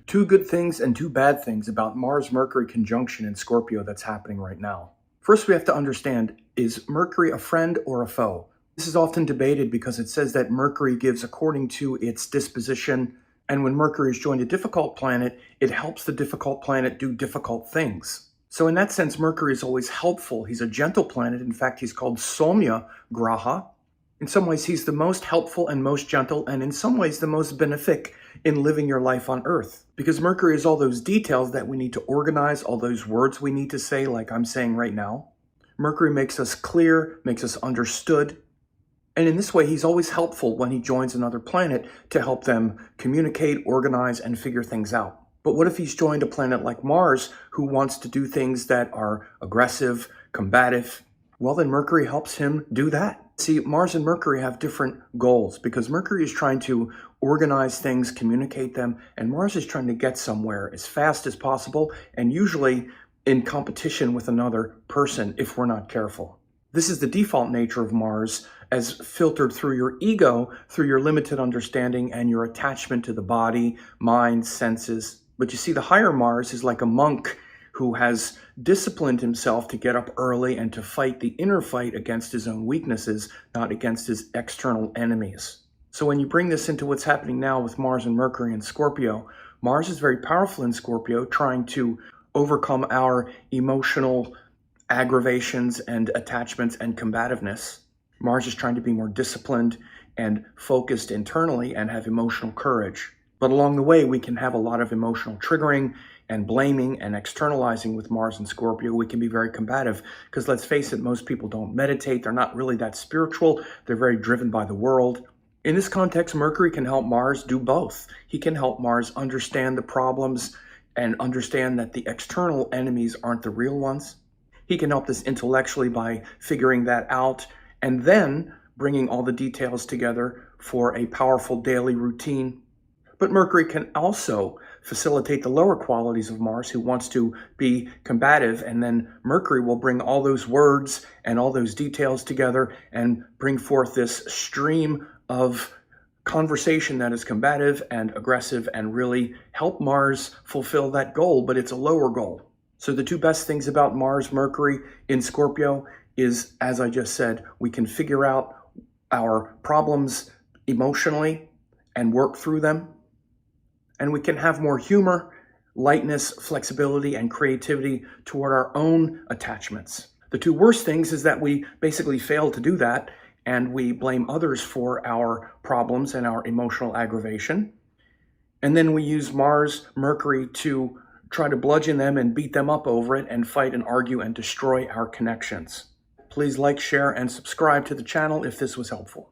Two good things and two bad things about Mars-Mercury conjunction in Scorpio that's happening right now. First, we have to understand, is Mercury a friend or a foe? This is often debated because it says that Mercury gives according to its disposition, and when Mercury is joined a difficult planet, it helps the difficult planet do difficult things. So in that sense, Mercury is always helpful. He's a gentle planet. In fact, he's called Soumya Graha. In some ways, he's the most helpful and most gentle, and in some ways, the most benefic in living your life on Earth. Because Mercury is all those details that we need to organize, all those words we need to say, like I'm saying right now. Mercury makes us clear, makes us understood. And in this way, he's always helpful when he joins another planet to help them communicate, organize, and figure things out. But what if he's joined a planet like Mars, who wants to do things that are aggressive, combative? Well, then Mercury helps him do that. See, Mars and Mercury have different goals because Mercury is trying to organize things, communicate them, and Mars is trying to get somewhere as fast as possible and usually in competition with another person if we're not careful. This is the default nature of Mars as filtered through your ego, through your limited understanding and your attachment to the body, mind, senses. But you see, the higher Mars is like a monk who has disciplined himself to get up early and to fight the inner fight against his own weaknesses, not against his external enemies. So when you bring this into what's happening now with Mars and Mercury in Scorpio, Mars is very powerful in Scorpio, trying to overcome our emotional aggravations and attachments and combativeness. Mars is trying to be more disciplined and focused internally and have emotional courage. But along the way, we can have a lot of emotional triggering and blaming and externalizing with Mars and Scorpio. We can be very combative because let's face it, most people don't meditate. They're not really that spiritual. They're very driven by the world. In this context, Mercury can help Mars do both. He can help Mars understand the problems and understand that the external enemies aren't the real ones. He can help this intellectually by figuring that out and then bringing all the details together for a powerful daily routine. But Mercury can also facilitate the lower qualities of Mars, who wants to be combative, and then Mercury will bring all those words and all those details together and bring forth this stream of conversation that is combative and aggressive and really help Mars fulfill that goal, but it's a lower goal. So the two best things about Mars, Mercury in Scorpio is, as I just said, we can figure out our problems emotionally and work through them. And we can have more humor, lightness, flexibility, and creativity toward our own attachments. The two worst things is that we basically fail to do that, and we blame others for our problems and our emotional aggravation. And then we use Mars, Mercury to try to bludgeon them and beat them up over it and fight and argue and destroy our connections. Please like, share, and subscribe to the channel if this was helpful.